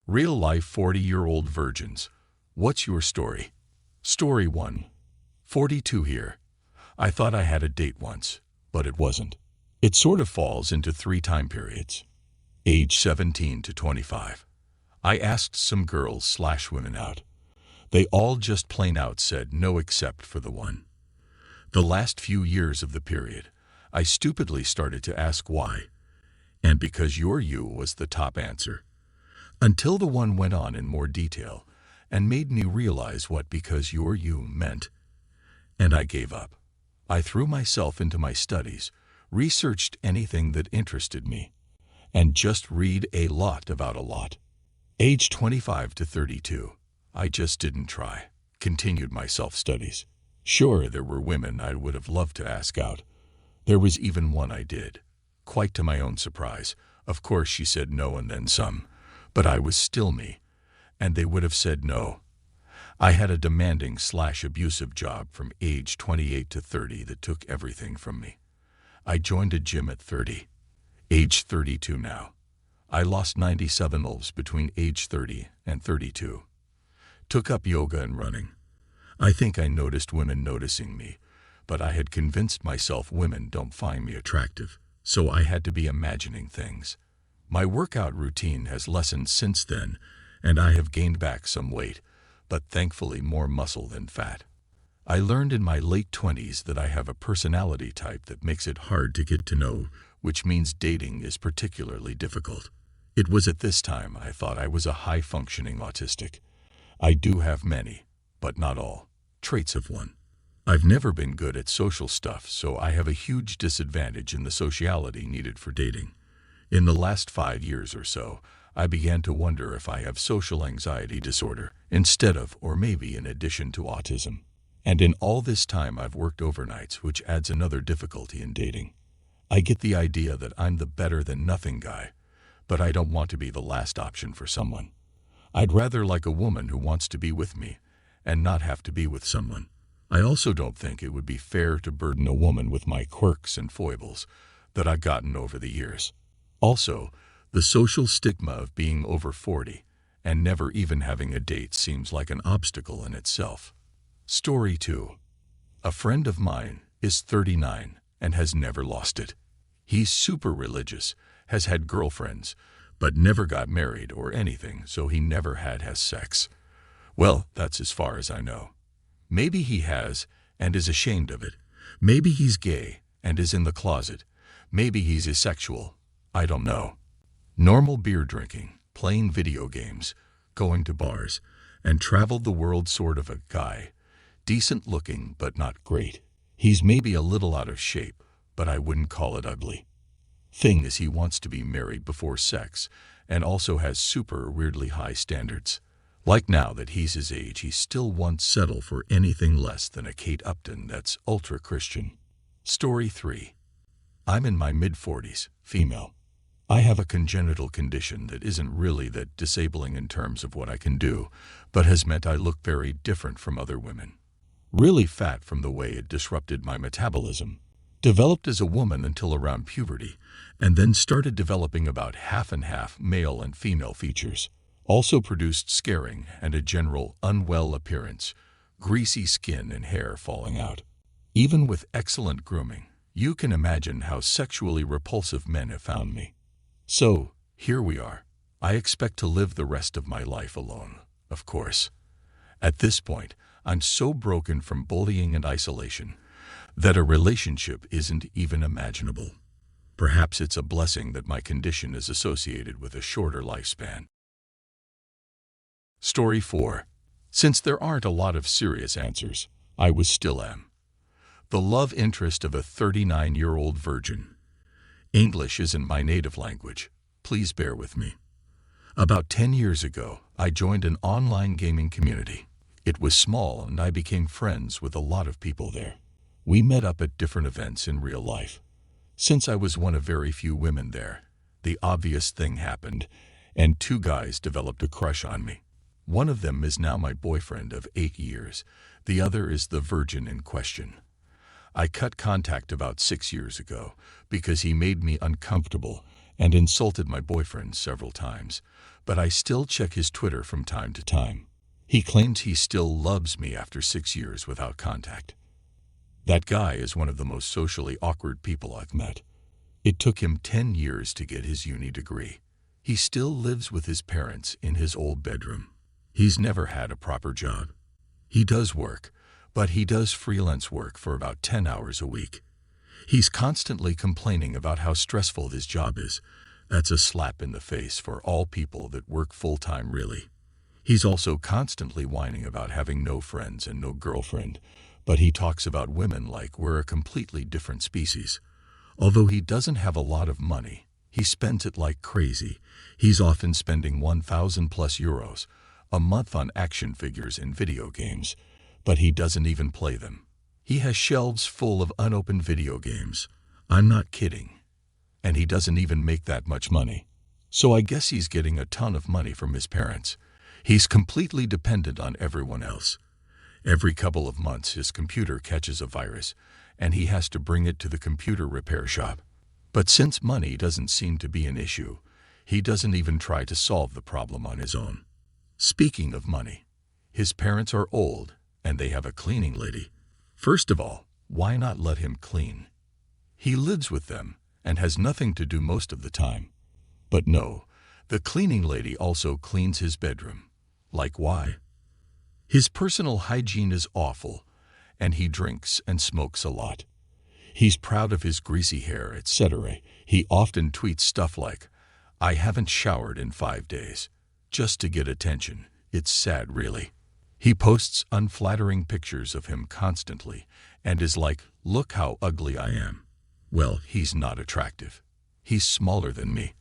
Real-life 40-year-old virgins. What's your story? Story 1. 42 here. I thought I had a date once, but it wasn't. It sort of falls into 3 time periods. Age 17 to 25. I asked some girls/women out. They all just plain out said no except for the one. The last few years of the period, I stupidly started to ask why. And because you're you was the top answer. Until the one went on in more detail and made me realize what because you're you meant. And I gave up. I threw myself into my studies, researched anything that interested me, and just read a lot about a lot. Age 25 to 32. I just didn't try. Continued my self-studies. Sure, there were women I would have loved to ask out. There was even one I did. Quite to my own surprise. Of course she said no and then some. But I was still me, and they would have said no. I had a demanding/abusive job from age 28 to 30 that took everything from me. I joined a gym at 30. Age 32 now. I lost 97 kg between age 30 and 32. Took up yoga and running. I think I noticed women noticing me, but I had convinced myself women don't find me attractive, so I had to be imagining things. My workout routine has lessened since then, and I have gained back some weight, but thankfully more muscle than fat. I learned in my late 20s that I have a personality type that makes it hard to get to know, which means dating is particularly difficult. It was at this time I thought I was a high-functioning autistic. I do have many, but not all, traits of one. I've never been good at social stuff, so I have a huge disadvantage in the sociality needed for dating. In the last 5 years or so, I began to wonder if I have social anxiety disorder, instead of, or maybe in addition to autism. And in all this time I've worked overnights, which adds another difficulty in dating. I get the idea that I'm the better-than-nothing guy, but I don't want to be the last option for someone. I'd rather like a woman who wants to be with me, and not have to be with someone. I also don't think it would be fair to burden a woman with my quirks and foibles that I've gotten over the years. Also, the social stigma of being over 40 and never even having a date seems like an obstacle in itself. Story 2. A friend of mine is 39 and has never lost it. He's super religious, has had girlfriends, but never got married or anything, so he never has sex. Well, that's as far as I know. Maybe he has and is ashamed of it. Maybe he's gay and is in the closet. Maybe he's asexual. I don't know. Normal beer drinking, playing video games, going to bars, and traveled the world sort of a guy. Decent looking, but not great. He's maybe a little out of shape, but I wouldn't call it ugly. Thing is, he wants to be married before sex, and also has super weirdly high standards. Like now that he's his age, he still won't settle for anything less than a Kate Upton that's ultra-Christian. Story 3. I'm in my mid-40s, female. I have a congenital condition that isn't really that disabling in terms of what I can do, but has meant I look very different from other women. Really fat from the way it disrupted my metabolism. Developed as a woman until around puberty, and then started developing about half and half male and female features. Also produced scarring and a general unwell appearance, greasy skin and hair falling out. Even with excellent grooming, you can imagine how sexually repulsive men have found me. So, here we are. I expect to live the rest of my life alone, of course. At this point, I'm so broken from bullying and isolation that a relationship isn't even imaginable. Perhaps it's a blessing that my condition is associated with a shorter lifespan. Story 4. Since there aren't a lot of serious answers, I still am. The love interest of a 39-year-old virgin. English isn't my native language. Please bear with me. About 10 years ago, I joined an online gaming community. It was small and I became friends with a lot of people there. We met up at different events in real life. Since I was one of very few women there, the obvious thing happened, and 2 guys developed a crush on me. One of them is now my boyfriend of 8 years. The other is the virgin in question. I cut contact about 6 years ago because he made me uncomfortable and insulted my boyfriend several times, but I still check his Twitter from time to time. He claims he still loves me after 6 years without contact. That guy is one of the most socially awkward people I've met. It took him 10 years to get his uni degree. He still lives with his parents in his old bedroom. He's never had a proper job. He does work, but he does freelance work for about 10 hours a week. He's constantly complaining about how stressful his job is. That's a slap in the face for all people that work full-time, really. He's also constantly whining about having no friends and no girlfriend, but he talks about women like we're a completely different species. Although he doesn't have a lot of money, he spends it like crazy. He's often spending 1,000 plus euros a month on action figures in video games, but he doesn't even play them. He has shelves full of unopened video games. I'm not kidding. And he doesn't even make that much money. So I guess he's getting a ton of money from his parents. He's completely dependent on everyone else. Every couple of months his computer catches a virus, and he has to bring it to the computer repair shop. But since money doesn't seem to be an issue, he doesn't even try to solve the problem on his own. Speaking of money, his parents are old, and they have a cleaning lady. First of all, why not let him clean? He lives with them and has nothing to do most of the time. But no, the cleaning lady also cleans his bedroom. Like why? His personal hygiene is awful, and he drinks and smokes a lot. He's proud of his greasy hair, etc. He often tweets stuff like, "I haven't showered in 5 days," just to get attention. It's sad, really. He posts unflattering pictures of him constantly and is like, "Look how ugly I am." Well, he's not attractive. He's smaller than me.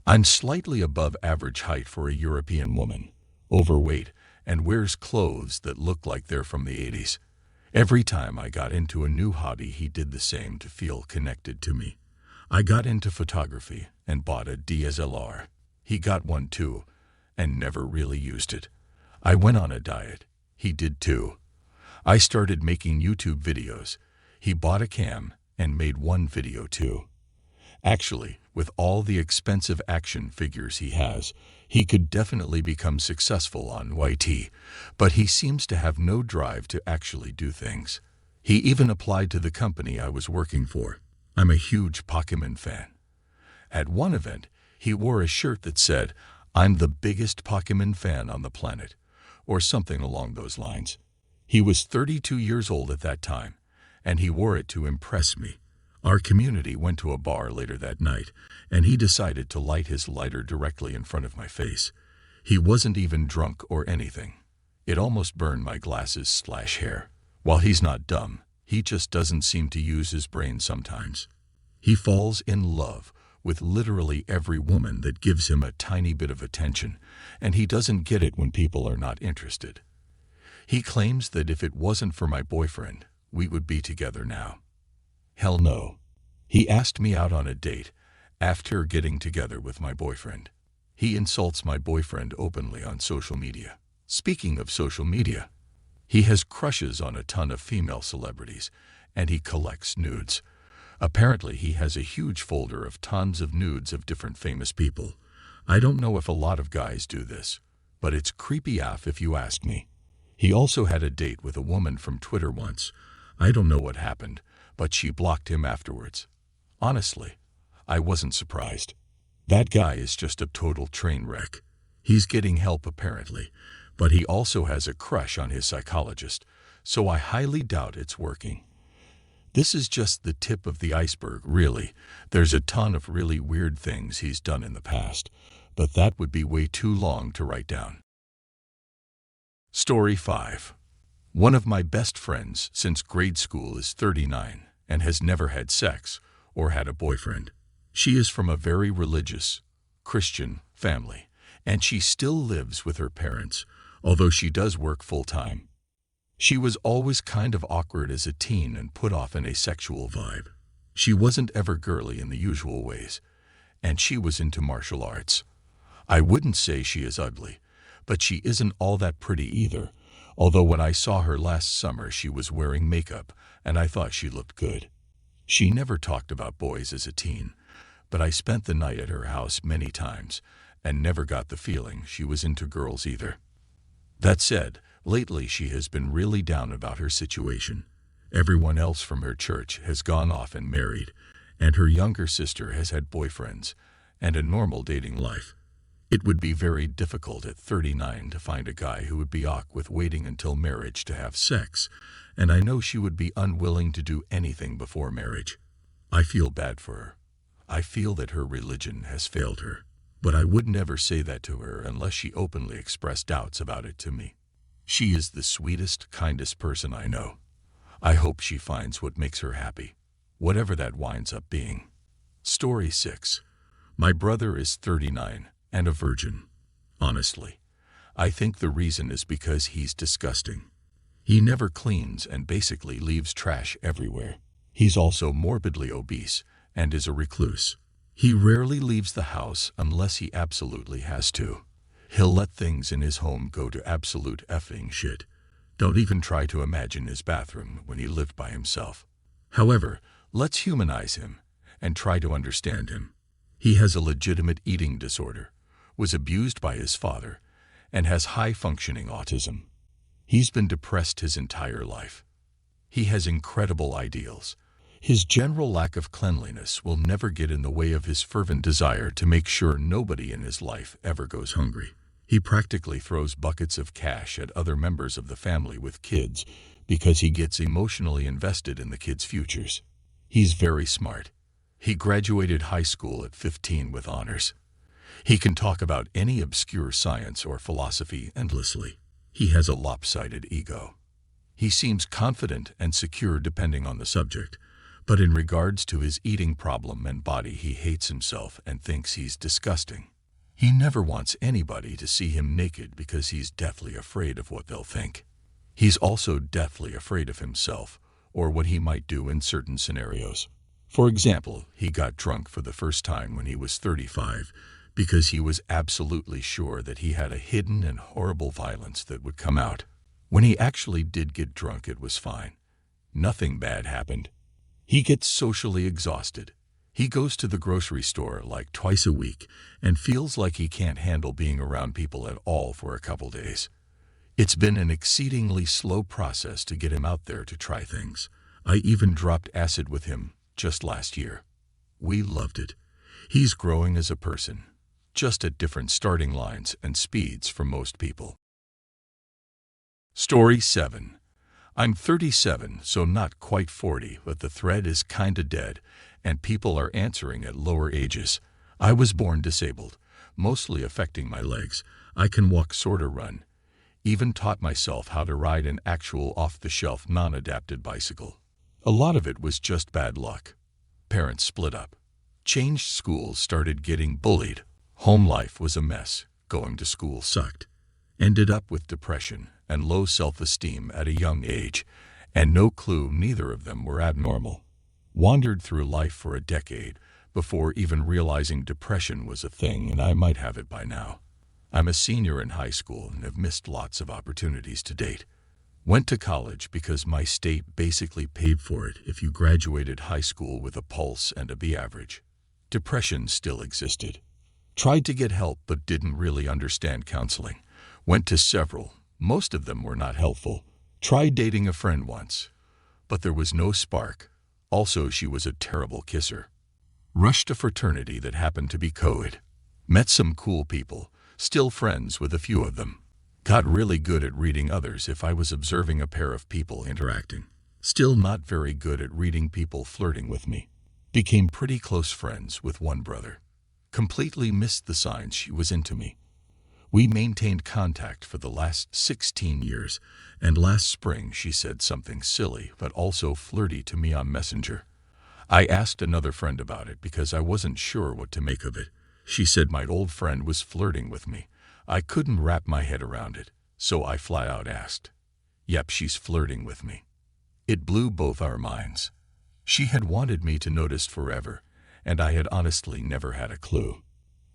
I'm slightly above average height for a European woman, overweight, and wears clothes that look like they're from the 80s. Every time I got into a new hobby, he did the same to feel connected to me. I got into photography and bought a DSLR. He got one too, and never really used it. I went on a diet. He did too. I started making YouTube videos. He bought a cam and made one video too. Actually, with all the expensive action figures he has, he could definitely become successful on YT, but he seems to have no drive to actually do things. He even applied to the company I was working for. I'm a huge Pokemon fan. At one event, he wore a shirt that said, "I'm the biggest Pokemon fan on the planet," or something along those lines. He was 32 years old at that time, and he wore it to impress me. Our community went to a bar later that night, and he decided to light his lighter directly in front of my face. He wasn't even drunk or anything. It almost burned my glasses/hair. While he's not dumb, he just doesn't seem to use his brain sometimes. He falls in love with literally every woman that gives him a tiny bit of attention, and he doesn't get it when people are not interested. He claims that if it wasn't for my boyfriend, we would be together now. Hell no. He asked me out on a date after getting together with my boyfriend. He insults my boyfriend openly on social media. Speaking of social media, he has crushes on a ton of female celebrities, and he collects nudes. Apparently, he has a huge folder of tons of nudes of different famous people. I don't know if a lot of guys do this, but it's creepy AF if you ask me. He also had a date with a woman from Twitter once. I don't know what happened, but she blocked him afterwards. Honestly, I wasn't surprised. That guy is just a total train wreck. He's getting help apparently, but he also has a crush on his psychologist, so I highly doubt it's working. This is just the tip of the iceberg, really. There's a ton of really weird things he's done in the past, but that would be way too long to write down. Story 5. One of my best friends since grade school is 39 and has never had sex or had a boyfriend. She is from a very religious, Christian family, and she still lives with her parents, although she does work full-time. She was always kind of awkward as a teen and put off an asexual vibe. She wasn't ever girly in the usual ways, and she was into martial arts. I wouldn't say she is ugly, but she isn't all that pretty either, although when I saw her last summer she was wearing makeup, and I thought she looked good. She never talked about boys as a teen, but I spent the night at her house many times and never got the feeling she was into girls either. That said, lately she has been really down about her situation. Everyone else from her church has gone off and married, and her younger sister has had boyfriends and a normal dating life. It would be very difficult at 39 to find a guy who would be ok with waiting until marriage to have sex, and I know she would be unwilling to do anything before marriage. I feel bad for her. I feel that her religion has failed her, but I would never say that to her unless she openly expressed doubts about it to me. She is the sweetest, kindest person I know. I hope she finds what makes her happy, whatever that winds up being. Story 6. My brother is 39 and a virgin. Honestly, I think the reason is because he's disgusting. He never cleans and basically leaves trash everywhere. He's also morbidly obese and is a recluse. He rarely leaves the house unless he absolutely has to. He'll let things in his home go to absolute effing shit. Don't even try to imagine his bathroom when he lived by himself. However, let's humanize him and try to understand him. He has a legitimate eating disorder, was abused by his father, and has high-functioning autism. He's been depressed his entire life. He has incredible ideals. His general lack of cleanliness will never get in the way of his fervent desire to make sure nobody in his life ever goes hungry. He practically throws buckets of cash at other members of the family with kids because he gets emotionally invested in the kids' futures. He's very smart. He graduated high school at 15 with honors. He can talk about any obscure science or philosophy endlessly. He has a lopsided ego. He seems confident and secure depending on the subject, but in regards to his eating problem and body, he hates himself and thinks he's disgusting. He never wants anybody to see him naked because he's deathly afraid of what they'll think. He's also deathly afraid of himself or what he might do in certain scenarios. For example, he got drunk for the first time when he was 35 because he was absolutely sure that he had a hidden and horrible violence that would come out. When he actually did get drunk, it was fine. Nothing bad happened. He gets socially exhausted. He goes to the grocery store like twice a week and feels like he can't handle being around people at all for a couple days. It's been an exceedingly slow process to get him out there to try things. I even dropped acid with him just last year. We loved it. He's growing as a person, just at different starting lines and speeds from most people. Story 7. I'm 37, so not quite 40, but the thread is kinda dead, and people are answering at lower ages. I was born disabled, mostly affecting my legs. I can walk, sorta run. Even taught myself how to ride an actual off-the-shelf non-adapted bicycle. A lot of it was just bad luck. Parents split up. Changed schools, started getting bullied. Home life was a mess. Going to school sucked. Ended up with depression and low self-esteem at a young age, and no clue neither of them were abnormal. Wandered through life for a decade before even realizing depression was a thing, and I might have it by now. I'm a senior in high school and have missed lots of opportunities to date. Went to college because my state basically paid for it if you graduated high school with a pulse and a B average. Depression still existed. Tried to get help but didn't really understand counseling. Went to several. Most of them were not helpful. Tried dating a friend once, but there was no spark. Also, she was a terrible kisser. Rushed a fraternity that happened to be co-ed. Met some cool people, still friends with a few of them. Got really good at reading others if I was observing a pair of people interacting. Still not very good at reading people flirting with me. Became pretty close friends with one brother. Completely missed the signs she was into me. We maintained contact for the last 16 years, and last spring she said something silly but also flirty to me on Messenger. I asked another friend about it because I wasn't sure what to make of it. She said my old friend was flirting with me. I couldn't wrap my head around it, so I flat out asked, "Yep, she's flirting with me." It blew both our minds. She had wanted me to notice forever, and I had honestly never had a clue.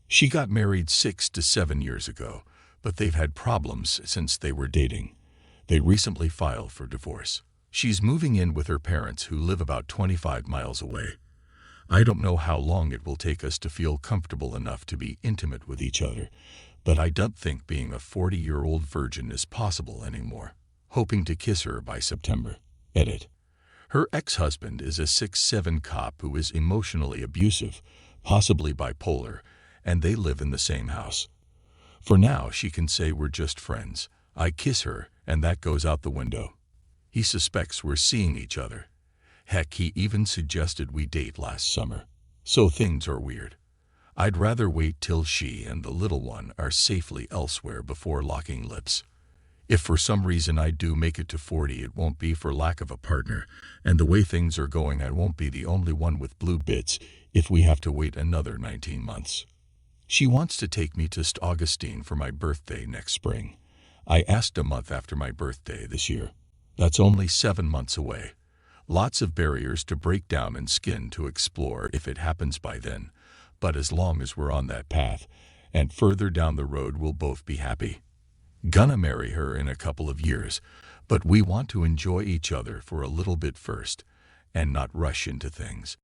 She got married 6 to 7 years ago, but they've had problems since they were dating. They recently filed for divorce. She's moving in with her parents who live about 25 miles away. I don't know how long it will take us to feel comfortable enough to be intimate with each other, but I don't think being a 40-year-old virgin is possible anymore. Hoping to kiss her by September. Edit. Her ex-husband is a 6'7" cop who is emotionally abusive, possibly bipolar, and they live in the same house. For now, she can say we're just friends. I kiss her, and that goes out the window. He suspects we're seeing each other. Heck, he even suggested we date last summer. So things are weird. I'd rather wait till she and the little one are safely elsewhere before locking lips. If for some reason I do make it to 40, it won't be for lack of a partner, and the way things are going, I won't be the only one with blue bits if we have to wait another 19 months. She wants to take me to St. Augustine for my birthday next spring. I asked a month after my birthday this year. That's only 7 months away. Lots of barriers to break down and skin to explore if it happens by then, but as long as we're on that path, and further down the road, we'll both be happy. Gonna marry her in a couple of years, but we want to enjoy each other for a little bit first, and not rush into things.